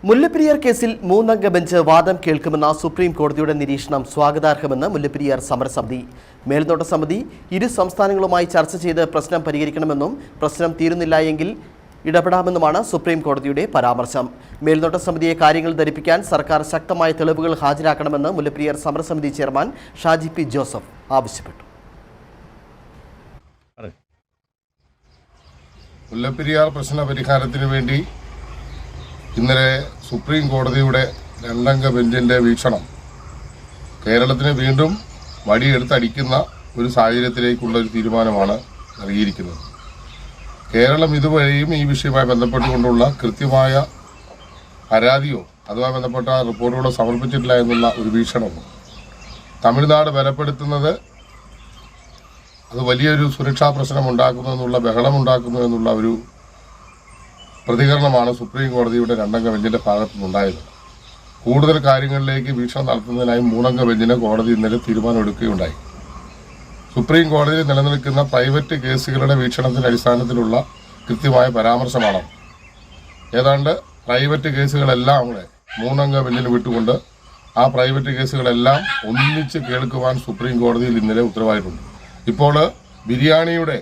മുല്ലപ്പെരിയാർ കേസിൽ മൂന്നംഗ ബെഞ്ച് വാദം കേൾക്കുമെന്ന സുപ്രീം കോടതിയുടെ നിരീക്ഷണം സ്വാഗതാർഹമെന്ന് മുല്ലപ്പെരിയാർ സമരസമിതി. മേൽനോട്ട സമിതി ഇരു സംസ്ഥാനങ്ങളുമായി ചർച്ച ചെയ്ത് പ്രശ്നം പരിഹരിക്കണമെന്നും പ്രശ്നം തീരുന്നില്ല എങ്കിൽ ഇടപെടാമെന്നുമാണ് സുപ്രീം കോടതിയുടെ പരാമർശം. മേൽനോട്ട സമിതിയെ കാര്യങ്ങൾ ധരിപ്പിക്കാൻ സർക്കാർ ശക്തമായ തെളിവുകൾ ഹാജരാക്കണമെന്ന് മുല്ലപ്പെരിയാർ സമരസമിതി ചെയർമാൻ ഷാജി പി ജോസഫ് ആവശ്യപ്പെട്ടു. മുല്ലപ്പെരിയാർ പ്രശ്ന പരിഹാരത്തിന് വേണ്ടി ഇന്നലെ സുപ്രീം കോടതിയുടെ രണ്ടംഗ ബെഞ്ചിന്റെ വീക്ഷണം കേരളത്തിന് വീണ്ടും വടിയെടുത്തടിക്കുന്ന ഒരു സാഹചര്യത്തിലേക്കുള്ള ഒരു തീരുമാനമാണ് നൽകിയിരിക്കുന്നത്. കേരളം ഇതുവരെയും ഈ വിഷയവുമായി ബന്ധപ്പെട്ടുകൊണ്ടുള്ള കൃത്യമായ പരാതിയോ അതുമായി ബന്ധപ്പെട്ട റിപ്പോർട്ടുകളോ സമർപ്പിച്ചിട്ടില്ല എന്നുള്ള ഒരു വീക്ഷണവും തമിഴ്നാട് ബലപ്പെടുത്തുന്നത് അത് വലിയൊരു സുരക്ഷാ പ്രശ്നം ഉണ്ടാക്കുന്നു എന്നുള്ള ബഹളമുണ്ടാക്കുന്നു എന്നുള്ള ഒരു പ്രതികരണമാണ് സുപ്രീം കോടതിയുടെ രണ്ടംഗ ബെഞ്ചിന്റെ ഭാഗത്തുനിന്നുണ്ടായത്. കൂടുതൽ കാര്യങ്ങളിലേക്ക് വീക്ഷണം നടത്തുന്നതിനായി മൂന്നംഗ ബെഞ്ചിന് കോടതി ഇന്നലെ തീരുമാനമെടുക്കുകയുണ്ടായി. സുപ്രീം കോടതിയിൽ നിലനിൽക്കുന്ന പ്രൈവറ്റ് കേസുകളുടെ വീക്ഷണത്തിന്റെ അടിസ്ഥാനത്തിലുള്ള കൃത്യമായ പരാമർശമാണ്. ഏതാണ്ട് പ്രൈവറ്റ് കേസുകളെല്ലാം കൂടെ മൂന്നംഗ ബെഞ്ചിന് വിട്ടുകൊണ്ട് ആ പ്രൈവറ്റ് കേസുകളെല്ലാം ഒന്നിച്ച് കേൾക്കുവാൻ സുപ്രീം കോടതിയിൽ ഇന്നലെ ഉത്തരവായിട്ടുണ്ട്. ഇപ്പോൾ ബിരിയാണിയുടെ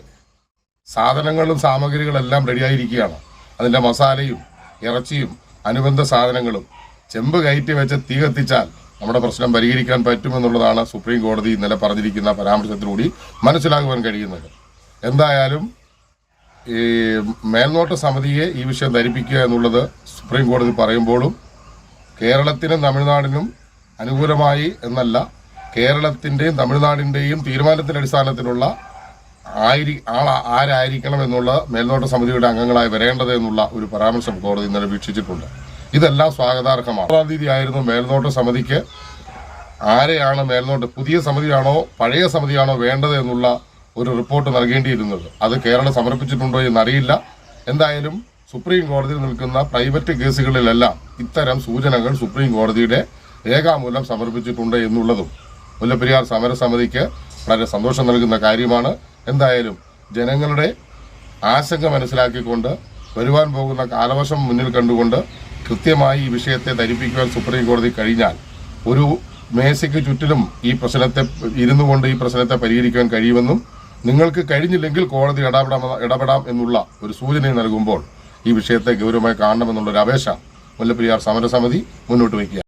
സാധനങ്ങളും സാമഗ്രികളെല്ലാം റെഡിയായിരിക്കുകയാണ്. അതിൻ്റെ മസാലയും ഇറച്ചിയും അനുബന്ധ സാധനങ്ങളും ചെമ്പ് കയറ്റി വെച്ച് തീ കത്തിച്ചാൽ നമ്മുടെ പ്രശ്നം പരിഹരിക്കാൻ പറ്റുമെന്നുള്ളതാണ് സുപ്രീം കോടതി ഇന്നലെ പറഞ്ഞിരിക്കുന്ന പരാമർശത്തിലൂടെ മനസ്സിലാക്കുവാൻ കഴിയുന്നത്. എന്തായാലും ഈ മേൽനോട്ട സമിതിയെ ഈ വിഷയം ധരിപ്പിക്കുക എന്നുള്ളത് സുപ്രീം കോടതി പറയുമ്പോഴും കേരളത്തിനും തമിഴ്നാടിനും അനുകൂലമായി എന്നല്ല, കേരളത്തിൻ്റെയും തമിഴ്നാടിൻ്റെയും തീരുമാനത്തിന്റെ അടിസ്ഥാനത്തിലുള്ള ആരായിരിക്കണം എന്നുള്ള മേൽനോട്ട സമിതിയുടെ അംഗങ്ങളായി വരേണ്ടത് എന്നുള്ള ഒരു പരാമർശം കോടതി ഇന്നലെ വീക്ഷിച്ചിട്ടുണ്ട്. ഇതെല്ലാം സ്വാഗതാർഹമാണ്. 6-ാം തീയതി ആയിരുന്നു മേൽനോട്ട സമിതിക്ക് ആരെയാണ് പുതിയ സമിതിയാണോ പഴയ സമിതിയാണോ വേണ്ടത് എന്നുള്ള ഒരു റിപ്പോർട്ട് നൽകേണ്ടിയിരുന്നത്. അത് കേരളം സമർപ്പിച്ചിട്ടുണ്ടോ എന്നറിയില്ല. എന്തായാലും സുപ്രീം കോടതിയിൽ നിൽക്കുന്ന പ്രൈവറ്റ് കേസുകളിലെല്ലാം ഇത്തരം സൂചനകൾ സുപ്രീം കോടതിയുടെ രേഖാമൂലം സമർപ്പിച്ചിട്ടുണ്ട് എന്നുള്ളതും മുല്ലപ്പെരിയാർ സമരസമിതിക്ക് വളരെ സന്തോഷം നൽകുന്ന കാര്യമാണ്. എന്തായാലും ജനങ്ങളുടെ ആശങ്ക മനസ്സിലാക്കിക്കൊണ്ട് വരുവാൻ പോകുന്ന കാലവർഷം മുന്നിൽ കണ്ടുകൊണ്ട് കൃത്യമായി ഈ വിഷയത്തെ ധരിപ്പിക്കുവാൻ സുപ്രീം കോടതി കഴിഞ്ഞാൽ ഒരു മേശയ്ക്ക് ചുറ്റിലും ഈ പ്രശ്നത്തെ ഇരുന്നുകൊണ്ട് ഈ പ്രശ്നത്തെ പരിഹരിക്കാൻ കഴിയുമെന്നും നിങ്ങൾക്ക് കഴിഞ്ഞില്ലെങ്കിൽ കോടതി ഇടപെടാം എന്നുള്ള ഒരു സൂചന നൽകുമ്പോൾ ഈ വിഷയത്തെ ഗൗരവമായി കാണണമെന്നുള്ളൊരു അപേക്ഷ മുല്ലപ്പെരിയാർ സമരസമിതി മുന്നോട്ട് വയ്ക്കുക.